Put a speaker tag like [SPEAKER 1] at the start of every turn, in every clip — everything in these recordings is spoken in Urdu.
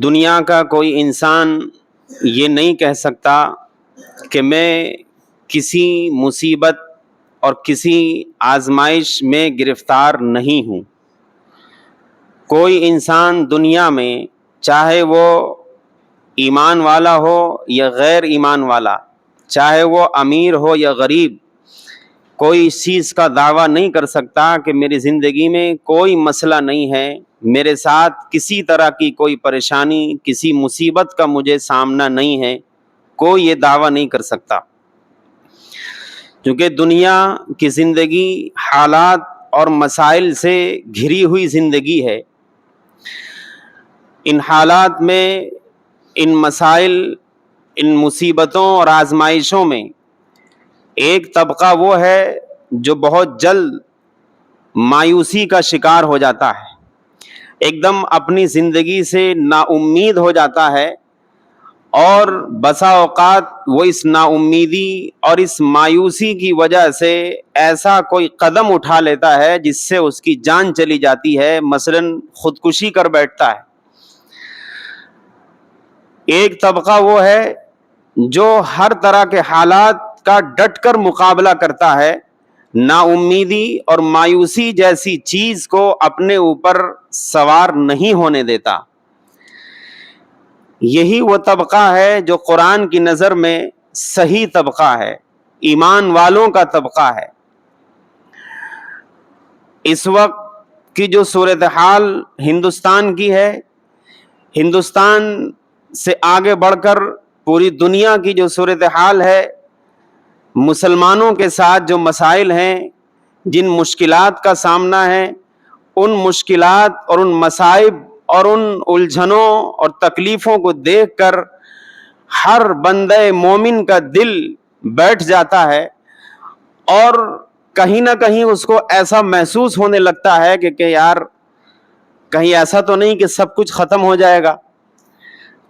[SPEAKER 1] دنیا کا کوئی انسان یہ نہیں کہہ سکتا کہ میں کسی مصیبت اور کسی آزمائش میں گرفتار نہیں ہوں۔ کوئی انسان دنیا میں چاہے وہ ایمان والا ہو یا غیر ایمان والا، چاہے وہ امیر ہو یا غریب، کوئی اس چیز کا دعویٰ نہیں کر سکتا کہ میری زندگی میں کوئی مسئلہ نہیں ہے، میرے ساتھ کسی طرح کی کوئی پریشانی، کسی مصیبت کا مجھے سامنا نہیں ہے۔ کوئی یہ دعویٰ نہیں کر سکتا، کیونکہ دنیا کی زندگی حالات اور مسائل سے گھری ہوئی زندگی ہے۔ ان حالات میں، ان مسائل، ان مصیبتوں اور آزمائشوں میں ایک طبقہ وہ ہے جو بہت جلد مایوسی کا شکار ہو جاتا ہے، ایک دم اپنی زندگی سے نا امید ہو جاتا ہے، اور بسا اوقات وہ اس نا امیدی اور اس مایوسی کی وجہ سے ایسا کوئی قدم اٹھا لیتا ہے جس سے اس کی جان چلی جاتی ہے، مثلاً خودکشی کر بیٹھتا ہے۔ ایک طبقہ وہ ہے جو ہر طرح کے حالات کا ڈٹ کر مقابلہ کرتا ہے، نا امیدی اور مایوسی جیسی چیز کو اپنے اوپر سوار نہیں ہونے دیتا۔ یہی وہ طبقہ ہے جو قرآن کی نظر میں صحیح طبقہ ہے، ایمان والوں کا طبقہ ہے۔ اس وقت کی جو صورتحال ہندوستان کی ہے، ہندوستان سے آگے بڑھ کر پوری دنیا کی جو صورتحال ہے، مسلمانوں کے ساتھ جو مسائل ہیں، جن مشکلات کا سامنا ہے، ان مشکلات اور ان مصائب اور ان الجھنوں اور تکلیفوں کو دیکھ کر ہر بندہ مومن کا دل بیٹھ جاتا ہے، اور کہیں نہ کہیں اس کو ایسا محسوس ہونے لگتا ہے کہ یار کہیں ایسا تو نہیں کہ سب کچھ ختم ہو جائے گا،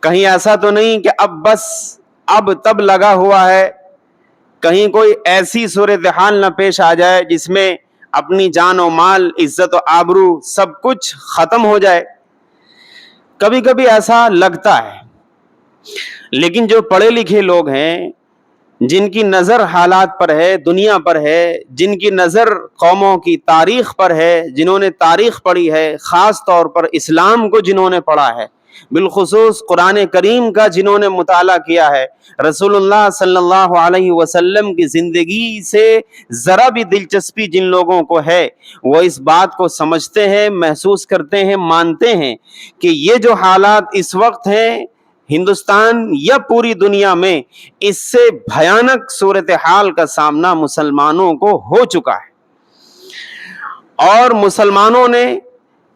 [SPEAKER 1] کہیں ایسا تو نہیں کہ اب بس اب تب لگا ہوا ہے، کہیں کوئی ایسی صورتحال نہ پیش آ جائے جس میں اپنی جان و مال، عزت و آبرو سب کچھ ختم ہو جائے۔ کبھی کبھی ایسا لگتا ہے، لیکن جو پڑھے لکھے لوگ ہیں، جن کی نظر حالات پر ہے، دنیا پر ہے، جن کی نظر قوموں کی تاریخ پر ہے، جنہوں نے تاریخ پڑھی ہے، خاص طور پر اسلام کو جنہوں نے پڑھا ہے، بالخصوص قرآن کریم کا جنہوں نے مطالعہ کیا ہے، رسول اللہ صلی اللہ علیہ وسلم کی زندگی سے ذرا بھی دلچسپی جن لوگوں کو ہے، وہ اس بات کو سمجھتے ہیں، محسوس کرتے ہیں، مانتے ہیں کہ یہ جو حالات اس وقت ہیں ہندوستان یا پوری دنیا میں، اس سے بھیانک صورتحال کا سامنا مسلمانوں کو ہو چکا ہے، اور مسلمانوں نے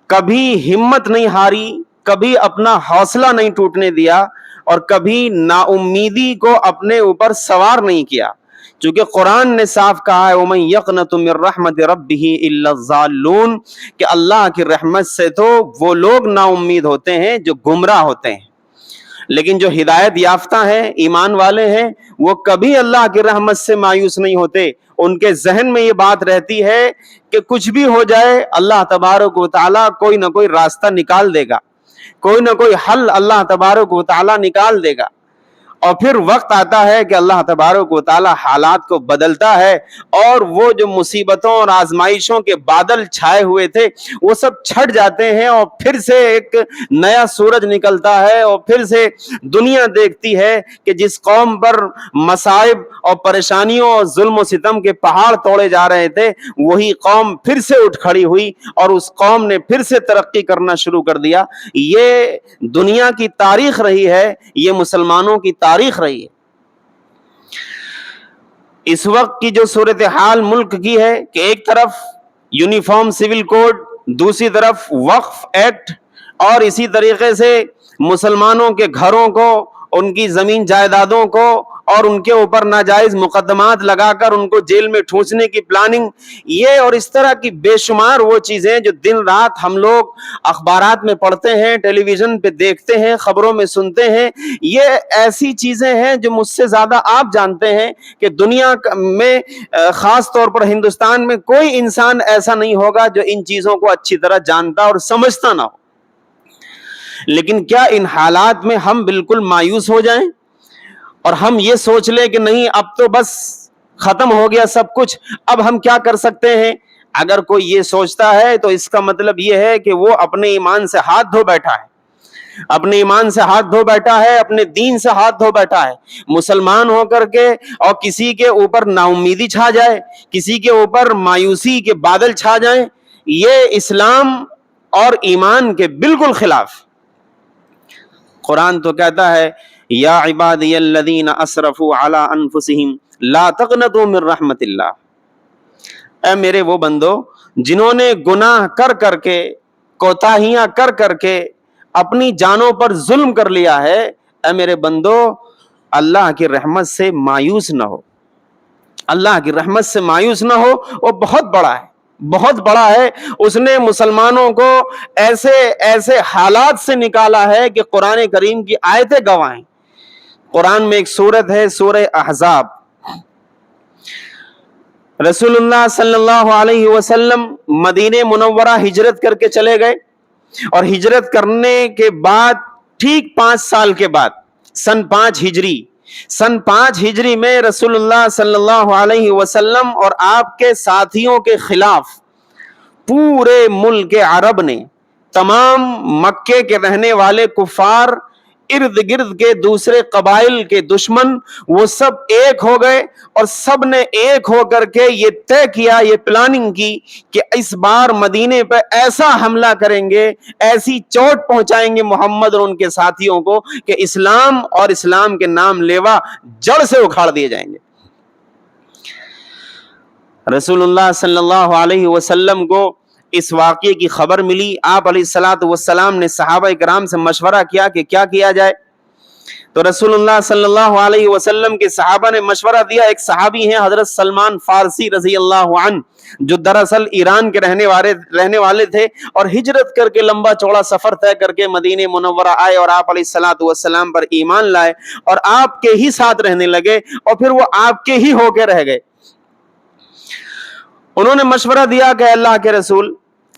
[SPEAKER 1] کبھی ہمت نہیں ہاری، کبھی اپنا حوصلہ نہیں ٹوٹنے دیا، اور کبھی نا امیدی کو اپنے اوپر سوار نہیں کیا، چونکہ قرآن نے صاف کہا ہے وَمَن يَقْنَطُ مِن رَحْمَةِ رَبِّهِ إِلَّا الضَّالُّونَ، کہ اللہ کی رحمت سے تو وہ لوگ نا امید ہوتے ہیں جو گمراہ ہوتے ہیں، لیکن جو ہدایت یافتہ ہیں، ایمان والے ہیں، وہ کبھی اللہ کی رحمت سے مایوس نہیں ہوتے۔ ان کے ذہن میں یہ بات رہتی ہے کہ کچھ بھی ہو جائے اللہ تبارک و تعالیٰ کوئی نہ کوئی راستہ نکال دے گا، کوئی نہ کوئی حل اللہ تبارک و تعالیٰ نکال دے گا، اور پھر وقت آتا ہے کہ اللہ تبارک و تعالیٰ حالات کو بدلتا ہے، اور وہ جو مصیبتوں اور آزمائشوں کے بادل چھائے ہوئے تھے وہ سب چھٹ جاتے ہیں، اور پھر سے ایک نیا سورج نکلتا ہے، اور پھر سے دنیا دیکھتی ہے کہ جس قوم پر مصائب اور پریشانیوں اور ظلم و ستم کے پہاڑ توڑے جا رہے تھے، وہی قوم پھر سے اٹھ کھڑی ہوئی، اور اس قوم نے پھر سے ترقی کرنا شروع کر دیا۔ یہ دنیا کی تاریخ رہی ہے، یہ مسلمانوں کی تاریخ رہی ہے۔ اس وقت کی جو صورتحال ملک کی ہے کہ ایک طرف یونیفارم سول کوڈ، دوسری طرف وقف ایکٹ، اور اسی طریقے سے مسلمانوں کے گھروں کو، ان کی زمین جائیدادوں کو، اور ان کے اوپر ناجائز مقدمات لگا کر ان کو جیل میں ٹھونسنے کی پلاننگ، یہ اور اس طرح کی بے شمار وہ چیزیں جو دن رات ہم لوگ اخبارات میں پڑھتے ہیں، ٹیلی ویژن پہ دیکھتے ہیں، خبروں میں سنتے ہیں، یہ ایسی چیزیں ہیں جو مجھ سے زیادہ آپ جانتے ہیں کہ دنیا میں خاص طور پر ہندوستان میں کوئی انسان ایسا نہیں ہوگا جو ان چیزوں کو اچھی طرح جانتا اور سمجھتا نہ ہو۔ لیکن کیا ان حالات میں ہم بالکل مایوس ہو جائیں اور ہم یہ سوچ لیں کہ نہیں اب تو بس ختم ہو گیا سب کچھ, اب ہم کیا کر سکتے ہیں؟ اگر کوئی یہ سوچتا ہے تو اس کا مطلب یہ ہے کہ وہ اپنے ایمان سے ہاتھ دھو بیٹھا ہے, اپنے ایمان سے ہاتھ دھو بیٹھا ہے, اپنے دین سے ہاتھ دھو بیٹھا ہے. مسلمان ہو کر کے اور کسی کے اوپر نا امیدی چھا جائے, کسی کے اوپر مایوسی کے بادل چھا جائیں, یہ اسلام اور ایمان کے بالکل خلاف. قرآن تو کہتا ہے یا عبادی الذین اسرفوا علی انفسہم لا تقنطوا من رحمت اللہ, اے میرے وہ بندو جنہوں نے گناہ کر کر کے, کوتاہیاں کر کر کے اپنی جانوں پر ظلم کر لیا ہے, اے میرے بندو اللہ کی رحمت سے مایوس نہ ہو, اللہ کی رحمت سے مایوس نہ ہو, وہ بہت بڑا ہے, بہت بڑا ہے. اس نے مسلمانوں کو ایسے ایسے حالات سے نکالا ہے کہ قرآن کریم کی آیتیں گواہ ہیں. قرآن میں ایک سورت ہے سورہ احزاب. رسول اللہ صلی اللہ علیہ وسلم مدینہ منورہ ہجرت کر کے چلے گئے, اور ہجرت کرنے کے بعد ٹھیک 5 سال کے بعد سن 5 ہجری میں رسول اللہ صلی اللہ علیہ وسلم اور آپ کے ساتھیوں کے خلاف پورے ملک عرب نے, تمام مکے کے رہنے والے کفار, ارد گرد کے دوسرے قبائل کے دشمن, وہ سب ایک ہو گئے اور سب نے ایک ہو کر کے یہ طے کیا, یہ پلاننگ کی کہ اس بار مدینے پہ ایسا حملہ کریں گے, ایسی چوٹ پہنچائیں گے محمد اور ان کے ساتھیوں کو کہ اسلام اور اسلام کے نام لیوا جڑ سے اکھاڑ دیے جائیں گے. رسول اللہ صلی اللہ علیہ وسلم کو اس واقعے کی خبر ملی. آپ علیہ الصلوۃ والسلام نے صحابہ کرام سے مشورہ کیا کہ کیا کیا جائے. تو رسول اللہ صلی اللہ علیہ وسلم کے صحابہ نے مشورہ دیا. ایک صحابی ہیں حضرت سلمان فارسی رضی اللہ عنہ, جو دراصل ایران کے رہنے والے تھے, اور ہجرت کر کے لمبا چوڑا سفر طے کر کے مدینہ منورہ آئے اور آپ علیہ الصلوۃ والسلام پر ایمان لائے اور آپ کے ہی ساتھ رہنے لگے, اور پھر وہ آپ کے ہی ہو کے رہ گئے. انہوں نے مشورہ دیا کہ اللہ کے رسول,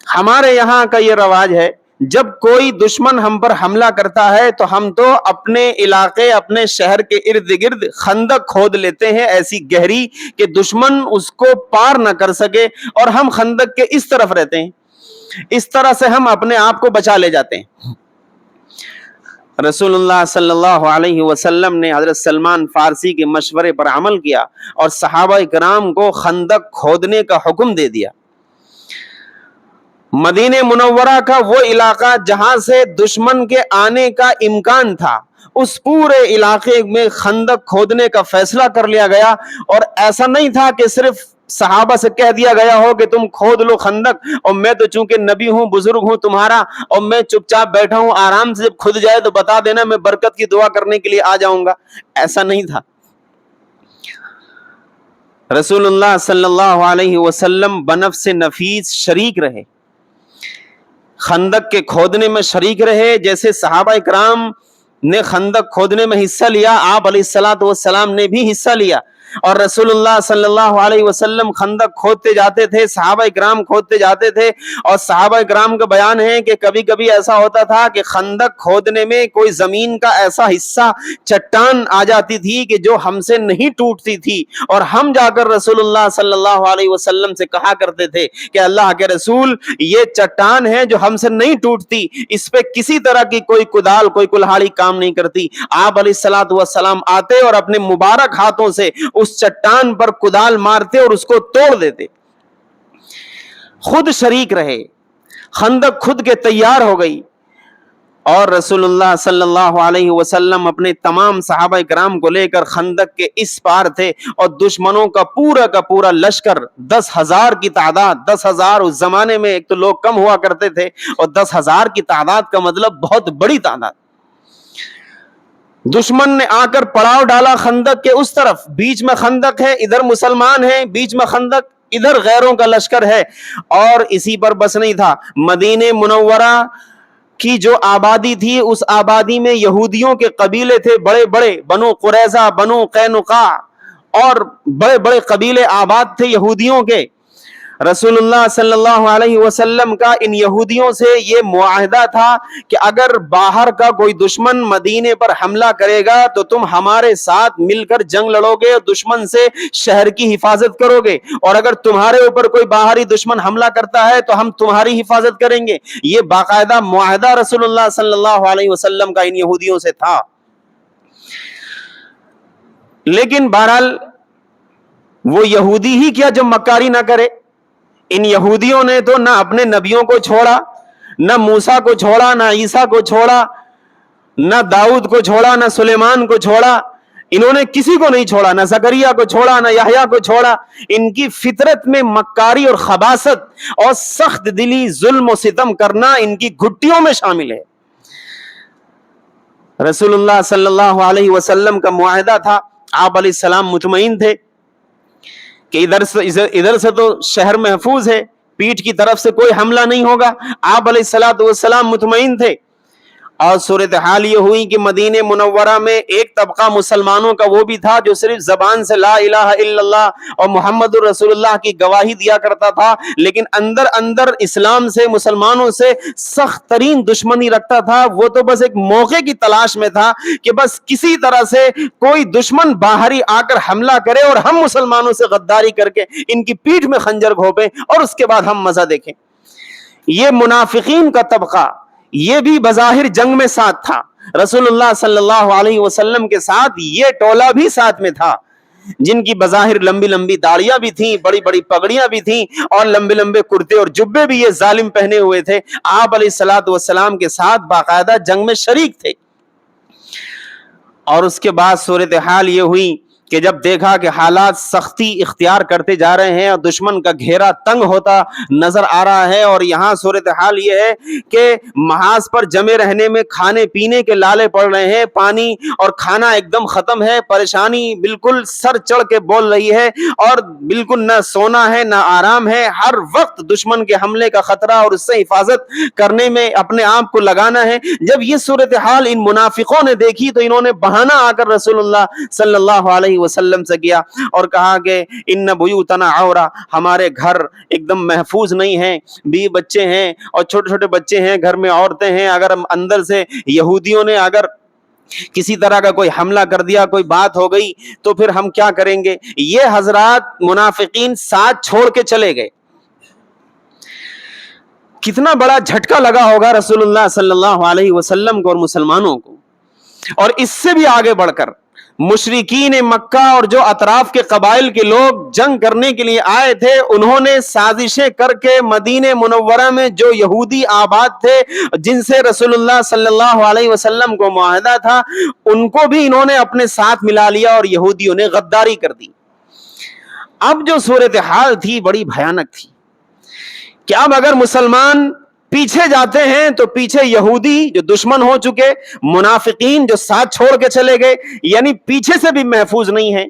[SPEAKER 1] ہمارے یہاں کا یہ رواج ہے جب کوئی دشمن ہم پر حملہ کرتا ہے تو ہم تو اپنے علاقے, اپنے شہر کے ارد گرد خندق کھود لیتے ہیں ایسی گہری کہ دشمن اس کو پار نہ کر سکے, اور ہم خندق کے اس طرف رہتے ہیں, اس طرح سے ہم اپنے آپ کو بچا لے جاتے ہیں. رسول اللہ صلی اللہ علیہ وسلم نے حضرت سلمان فارسی کے مشورے پر عمل کیا اور صحابہ کرام کو خندق کھودنے کا حکم دے دیا. مدینہ منورہ کا وہ علاقہ جہاں سے دشمن کے آنے کا امکان تھا, اس پورے علاقے میں خندق کھودنے کا فیصلہ کر لیا گیا. اور ایسا نہیں تھا کہ صرف صحابہ سے کہہ دیا گیا ہو کہ تم کھود لو خندق, اور میں تو چونکہ نبی ہوں, بزرگ ہوں تمہارا, اور میں چپ چاپ بیٹھا ہوں, آرام سے جب کھد جائے تو بتا دینا, میں برکت کی دعا کرنے کے لیے آ جاؤں گا. ایسا نہیں تھا. رسول اللہ صلی اللہ علیہ وسلم بنفس نفیس شریک رہے, خندق کے کھودنے میں شریک رہے. جیسے صحابہ کرام نے خندق کھودنے میں حصہ لیا, آپ علیہ الصلوۃ والسلام نے بھی حصہ لیا, اور رسول اللہ صلی اللہ علیہ وسلم خندق کھودتے جاتے تھے, صحابہ کرام کھودتے جاتے تھے. اور صحابہ کرام کا بیان ہے کہ کبھی کبھی ایسا ہوتا تھا کہ خندق کھودنے میں کوئی زمین کا ایسا حصہ, چٹان آ جاتی تھی کہ جو ہم سے نہیں ٹوٹتی تھی, اور ہم جا کر رسول اللہ صلی اللہ علیہ وسلم سے کہا کرتے تھے کہ اللہ کے رسول, یہ چٹان ہے جو ہم سے نہیں ٹوٹتی, اس پہ کسی طرح کی کوئی کدال, کوئی کلہاڑی کام نہیں کرتی. آپ علیہ الصلوۃ والسلام آتے اور اپنے مبارک ہاتھوں سے اس چٹان پر کدال مارتے اور اس کو توڑ دیتے. خود شریک رہے, خندق خود کے تیار ہو گئی, اور رسول اللہ صلی اللہ علیہ وسلم اپنے تمام صحابہ کرام کو لے کر خندق کے اس پار تھے, اور دشمنوں کا پورا لشکر 10,000 کی تعداد, 10,000 اس زمانے میں ایک تو لوگ کم ہوا کرتے تھے, اور 10,000 کی تعداد کا مطلب بہت بڑی تعداد. دشمن نے آ کر پڑاؤ ڈالا خندق کے اس طرف, بیچ میں خندق ہے, ادھر مسلمان ہیں, بیچ میں خندق, ادھر غیروں کا لشکر ہے. اور اسی پر بس نہیں تھا, مدینہ منورہ کی جو آبادی تھی اس آبادی میں یہودیوں کے قبیلے تھے بڑے بڑے, بنو قریظہ, بنو قینقاع, اور بڑے بڑے قبیلے آباد تھے یہودیوں کے. رسول اللہ صلی اللہ علیہ وسلم کا ان یہودیوں سے یہ معاہدہ تھا کہ اگر باہر کا کوئی دشمن مدینے پر حملہ کرے گا تو تم ہمارے ساتھ مل کر جنگ لڑو گے اور دشمن سے شہر کی حفاظت کرو گے، اور اگر تمہارے اوپر کوئی باہری دشمن حملہ کرتا ہے تو ہم تمہاری حفاظت کریں گے۔ یہ باقاعدہ معاہدہ رسول اللہ صلی اللہ علیہ وسلم کا ان یہودیوں سے تھا۔ لیکن بہرحال وہ یہودی ہی کیا جو مکاری نہ کرے، ان یہودیوں نے تو نہ اپنے نبیوں کو چھوڑا، نہ موسیٰ کو چھوڑا، نہ عیسیٰ کو چھوڑا، نہ داؤد کو چھوڑا، نہ سلیمان کو چھوڑا، انہوں نے کسی کو نہیں چھوڑا، نہ زکریا کو چھوڑا، نہ یحییٰ کو چھوڑا۔ ان کی فطرت میں مکاری اور خباثت اور سخت دلی، ظلم و ستم کرنا ان کی گھٹیوں میں شامل ہے۔ رسول اللہ صلی اللہ علیہ وسلم کا معاہدہ تھا، آپ علیہ السلام مطمئن تھے کہ ادھر سے تو شہر محفوظ ہے، پیٹھ کی طرف سے کوئی حملہ نہیں ہوگا، آپ علیہ السلام مطمئن تھے۔ اور صورتحال یہ ہوئی کہ مدینہ منورہ میں ایک طبقہ مسلمانوں کا وہ بھی تھا جو صرف زبان سے لا الہ الا اللہ اور محمد الرسول اللہ کی گواہی دیا کرتا تھا، لیکن اندر اندر اسلام سے، مسلمانوں سے سخت ترین دشمنی رکھتا تھا۔ وہ تو بس ایک موقع کی تلاش میں تھا کہ بس کسی طرح سے کوئی دشمن باہری آ کر حملہ کرے اور ہم مسلمانوں سے غداری کر کے ان کی پیٹھ میں خنجر گھونپیں اور اس کے بعد ہم مزہ دیکھیں۔ یہ منافقین کا طبقہ یہ بھی بظاہر جنگ میں ساتھ تھا، رسول اللہ صلی اللہ علیہ وسلم کے ساتھ یہ ٹولہ بھی ساتھ میں تھا، جن کی بظاہر لمبی لمبی داڑیاں بھی تھیں، بڑی بڑی پگڑیاں بھی تھیں، اور لمبے لمبے کرتے اور جبے بھی یہ ظالم پہنے ہوئے تھے، آپ علیہ السلام کے ساتھ باقاعدہ جنگ میں شریک تھے۔ اور اس کے بعد صورتحال یہ ہوئی کہ جب دیکھا کہ حالات سختی اختیار کرتے جا رہے ہیں اور دشمن کا گھیرا تنگ ہوتا نظر آ رہا ہے، اور یہاں صورتحال یہ ہے کہ محاذ پر جمے رہنے میں کھانے پینے کے لالے پڑ رہے ہیں، پانی اور کھانا ایک دم ختم ہے، پریشانی بالکل سر چڑھ کے بول رہی ہے، اور بالکل نہ سونا ہے نہ آرام ہے، ہر وقت دشمن کے حملے کا خطرہ اور اس سے حفاظت کرنے میں اپنے آپ کو لگانا ہے۔ جب یہ صورتحال ان منافقوں نے دیکھی تو انہوں نے بہانہ آ کر رسول اللہ صلی اللہ علیہ وسلم سے کیا اور کہا کہ ان بیوتنا عورہ، ہمارے گھر ایک دم محفوظ نہیں ہیں، بیوی بچے ہیں اور چھوٹے چھوٹے بچے ہیں، گھر میں عورتیں ہیں، اگر ہم اندر سے یہودیوں نے اگر کسی طرح کا کوئی حملہ کر دیا، کوئی بات ہو گئی تو پھر ہم کیا کریں گے۔ یہ حضرات منافقین ساتھ چھوڑ کے چلے گئے۔ کتنا بڑا جھٹکا لگا ہوگا رسول اللہ صلی اللہ علیہ وسلم کو اور مسلمانوں کو۔ اور اس سے بھی آگے بڑھ کر مشرکین مکہ اور جو اطراف کے قبائل کے لوگ جنگ کرنے کے لیے آئے تھے، انہوں نے سازشیں کر کے مدینہ منورہ میں جو یہودی آباد تھے، جن سے رسول اللہ صلی اللہ علیہ وسلم کو معاہدہ تھا، ان کو بھی انہوں نے اپنے ساتھ ملا لیا اور یہودیوں نے غداری کر دی۔ اب جو صورتحال تھی بڑی بھیانک تھی کہ اب اگر مسلمان پیچھے جاتے ہیں تو پیچھے یہودی جو دشمن ہو چکے، منافقین جو ساتھ چھوڑ کے چلے گئے، یعنی پیچھے سے بھی محفوظ نہیں ہیں،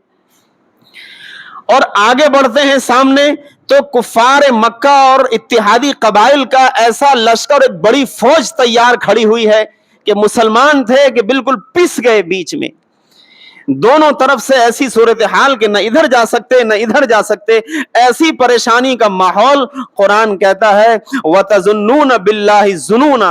[SPEAKER 1] اور آگے بڑھتے ہیں سامنے تو کفار مکہ اور اتحادی قبائل کا ایسا لشکر، ایک بڑی فوج تیار کھڑی ہوئی ہے کہ مسلمان تھے کہ بالکل پس گئے بیچ میں، دونوں طرف سے ایسی صورتحال کہ نہ ادھر جا سکتے نہ ادھر جا سکتے، ایسی پریشانی کا ماحول۔ قرآن کہتا ہے وَتَظُنُّونَ بِاللَّهِ الظُّنُونَ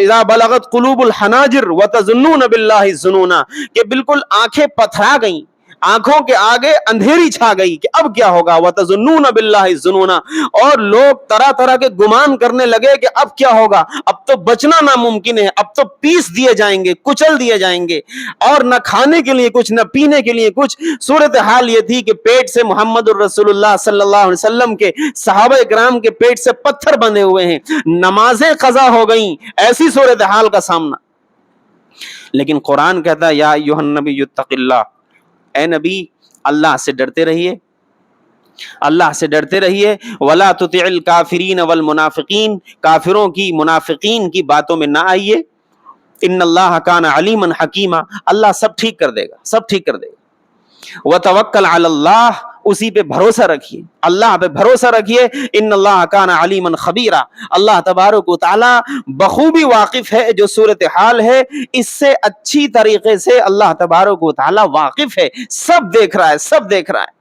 [SPEAKER 1] اذا بلغت قلوب الحناجر وَتَظُنُّونَ بِاللَّهِ الظُّنُونَ، کہ بالکل آنکھیں پتھرا گئیں، آنکھوں کے آگے اندھیری چھا گئی کہ اب کیا ہوگا۔ وَتَظُنُّونَ بِاللَّهِ الظُّنُونَ، اور لوگ طرح طرح کے گمان کرنے لگے کہ اب کیا ہوگا، اب تو بچنا ناممکن ہے، اب تو پیس دیے جائیں گے، کچل دیے جائیں گے، اور نہ کھانے کے لیے کچھ نہ پینے کے لیے کچھ۔ صورتحال یہ تھی کہ پیٹ سے محمد الرسول اللہ صلی اللہ علیہ وسلم کے، صحابہ اکرام کے پیٹ سے پتھر بندھے ہوئے ہیں، نمازیں قضا ہو گئیں، ایسی صورتحال کا سامنا۔ لیکن قرآن کہتا ہے یا ایھا النبی اتق اللہ، اے نبی اللہ سے ڈرتے رہیے، اللہ سے ڈرتے رہیے۔ ولا تطع الکافرین والمنافقین، کافروں کی منافقین کی باتوں میں نہ آئیے۔ ان اللہ کان علیما حکیما، اللہ سب ٹھیک کر دے گا، سب ٹھیک کر دے گا۔ وتوکل علی اللہ، اسی پہ بھروسہ رکھیے، اللہ پہ بھروسہ رکھیے۔ ان اللہ کان علیما خبیرا، اللہ تبارک و تعالی بخوبی واقف ہے، جو صورتحال ہے اس سے اچھی طریقے سے اللہ تبارک و تعالی واقف ہے، سب دیکھ رہا ہے، سب دیکھ رہا ہے،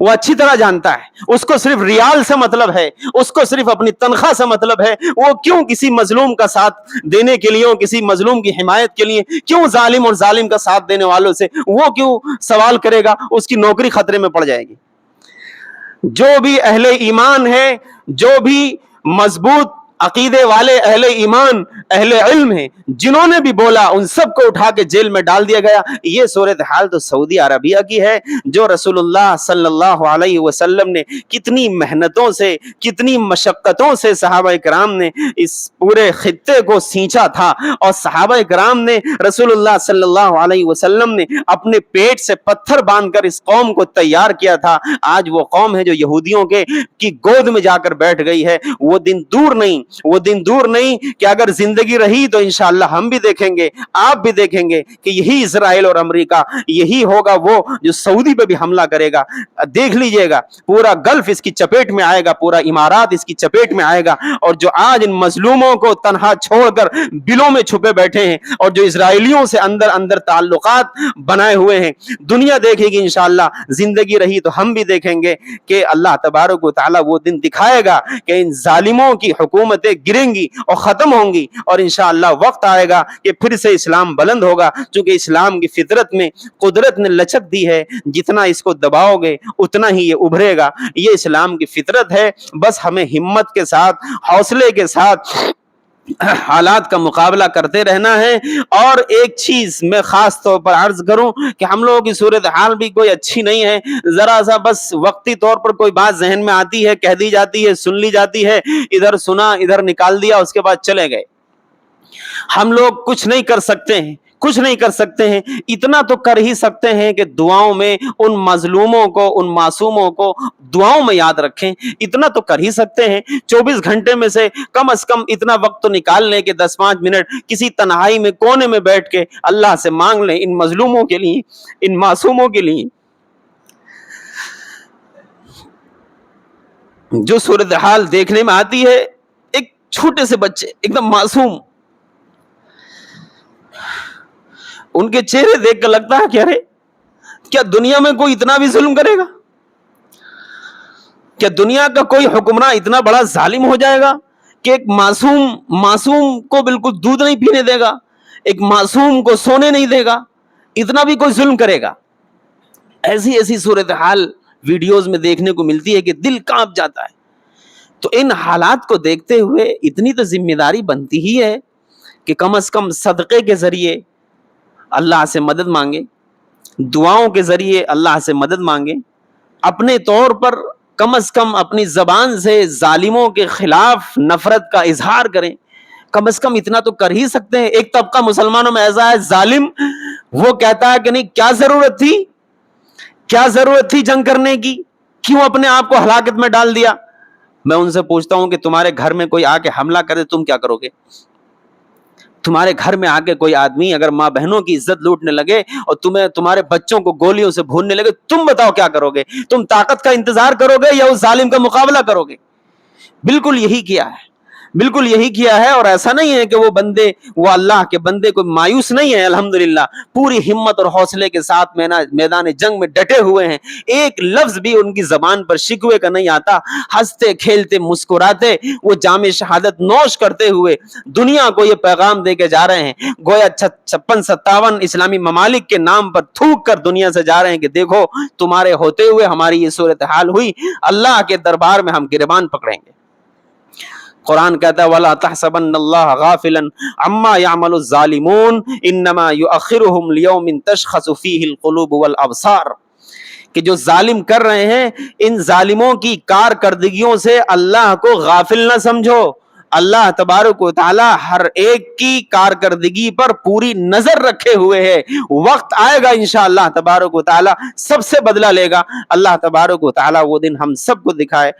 [SPEAKER 1] وہ اچھی طرح جانتا ہے، اس کو صرف ریال سے مطلب ہے، اس کو صرف اپنی تنخواہ سے مطلب ہے. وہ کیوں کسی مظلوم کا ساتھ دینے کے لیے، کسی مظلوم کی حمایت کے لیے کیوں ظالم اور ظالم کا ساتھ دینے والوں سے وہ کیوں سوال کرے گا؟ اس کی نوکری خطرے میں پڑ جائے گی. جو بھی اہل ایمان ہے، جو بھی مضبوط عقیدے والے اہل ایمان اہل علم ہیں، جنہوں نے بھی بولا ان سب کو اٹھا کے جیل میں ڈال دیا گیا. یہ صورتحال تو سعودی عربیہ کی ہے، جو رسول اللہ صلی اللہ علیہ وسلم نے کتنی محنتوں سے، کتنی مشقتوں سے صحابہ کرام نے اس پورے خطے کو سینچا تھا، اور صحابہ کرام نے رسول اللہ صلی اللہ علیہ وسلم نے اپنے پیٹ سے پتھر باندھ کر اس قوم کو تیار کیا تھا. آج وہ قوم ہے جو یہودیوں کی گود میں جا کر بیٹھ گئی ہے. وہ دن دور نہیں کہ اگر زندگی رہی تو انشاءاللہ ہم بھی دیکھیں گے، آپ بھی دیکھیں گے کہ یہی اسرائیل اور امریکہ، یہی ہوگا وہ جو سعودی پہ بھی حملہ کرے گا. دیکھ لیجئے گا پورا گلف اس کی چپیٹ میں آئے گا، پورا امارات اس کی چپیٹ میں آئے گا. اور جو آج ان مظلوموں کو تنہا چھوڑ کر بلوں میں چھپے بیٹھے ہیں، اور جو اسرائیلیوں سے اندر تعلقات بنائے ہوئے ہیں، دنیا دیکھے گی انشاءاللہ. زندگی رہی تو ہم بھی دیکھیں گے کہ اللہ تبارک و تعالی وہ دن دکھائے گا کہ ان ظالموں کی حکومتیں گریں گی اور ختم ہوں گی، اور انشاءاللہ وقت آئے گا کہ پھر سے اسلام بلند ہوگا. چونکہ اسلام کی فطرت میں قدرت نے لچک دی ہے، جتنا اس کو دباؤ گے اتنا ہی یہ ابھرے گا. یہ اسلام کی فطرت ہے. بس ہمیں ہمت کے ساتھ، حوصلے کے ساتھ حالات کا مقابلہ کرتے رہنا ہے. اور ایک چیز میں خاص طور پر عرض کروں کہ ہم لوگوں کی صورتحال بھی کوئی اچھی نہیں ہے. ذرا سا بس وقتی طور پر کوئی بات ذہن میں آتی ہے، کہہ دی جاتی ہے، سن لی جاتی ہے، ادھر سنا ادھر نکال دیا، اس کے بعد چلے گئے. ہم لوگ کچھ نہیں کر سکتے ہیں. اتنا تو کر ہی سکتے ہیں کہ دعاؤں میں ان مظلوموں کو، ان معصوموں کو دعاؤں میں یاد رکھیں. اتنا تو کر ہی سکتے ہیں. 24 گھنٹے میں سے کم از کم اتنا وقت تو نکال لیں کہ 10-5 منٹ کسی تنہائی میں کونے میں بیٹھ کے اللہ سے مانگ لیں ان مظلوموں کے لیے، ان معصوموں کے لیے. جو صورتحال دیکھنے میں آتی ہے، ایک چھوٹے سے بچے ایک دم معصوم، ان کے چہرے دیکھ کر لگتا ہے کہ ارے کیا دنیا میں کوئی اتنا بھی ظلم کرے گا؟ کیا دنیا کا کوئی حکمراں اتنا بڑا ظالم ہو جائے گا کہ ایک معصوم کو بالکل دودھ نہیں پینے دے گا، ایک معصوم کو سونے نہیں دے گا؟ اتنا بھی کوئی ظلم کرے گا؟ ایسی صورتحال ویڈیوز میں دیکھنے کو ملتی ہے کہ دل کانپ جاتا ہے. تو ان حالات کو دیکھتے ہوئے اتنی تو ذمہ داری بنتی ہی ہے کہ کم از کم صدقے کے ذریعے اللہ سے مدد مانگے، دعاؤں کے ذریعے اللہ سے مدد مانگے، اپنے طور پر کم از کم اپنی زبان سے ظالموں کے خلاف نفرت کا اظہار کریں. کم از کم اتنا تو کر ہی سکتے ہیں. ایک طبقہ مسلمانوں میں ایسا ہے ظالم، وہ کہتا ہے کہ نہیں، کیا ضرورت تھی جنگ کرنے کی، کیوں اپنے آپ کو ہلاکت میں ڈال دیا؟ میں ان سے پوچھتا ہوں کہ تمہارے گھر میں کوئی آ کے حملہ کرے تم کیا کرو گے؟ تمہارے گھر میں آ کے کوئی آدمی اگر ماں بہنوں کی عزت لوٹنے لگے اور تمہارے بچوں کو گولیوں سے بھوننے لگے، تم بتاؤ کیا کرو گے؟ تم طاقت کا انتظار کرو گے یا اس ظالم کا مقابلہ کرو گے؟ بالکل یہی کیا ہے. اور ایسا نہیں ہے کہ وہ اللہ کے بندے کو مایوس نہیں ہے. الحمدللہ پوری ہمت اور حوصلے کے ساتھ میدان جنگ میں ڈٹے ہوئے ہیں. ایک لفظ بھی ان کی زبان پر شکوے کا نہیں آتا. ہنستے کھیلتے مسکراتے وہ جام شہادت نوش کرتے ہوئے دنیا کو یہ پیغام دے کے جا رہے ہیں، گویا 56-57 اسلامی ممالک کے نام پر تھوک کر دنیا سے جا رہے ہیں کہ دیکھو تمہارے ہوتے ہوئے ہماری یہ صورتحال ہوئی، اللہ کے دربار میں ہم گریبان پکڑیں گے. قرآن کہتا ہے وَلَا تَحْسَبَنَّ اللَّهَ غَافِلًا عَمَّا يَعْمَلُ الظَّالِمُونَ إِنَّمَا يُؤَخِّرُهُمْ لِيَوْمٍ تَشْخَصُ فِيهِ الْقُلُوبُ وَالْأَبْصَارُ. کہ جو ظالم کر رہے ہیں ان ظالموں کی کارکردگیوں سے اللہ کو غافل نہ سمجھو. اللہ تبارک و تعالی ہر ایک کی کارکردگی پر پوری نظر رکھے ہوئے ہے. وقت آئے گا انشاءاللہ تبارک و تعالی سب سے بدلہ لے گا. اللہ تبارک و تعالی وہ دن ہم سب کو دکھائے.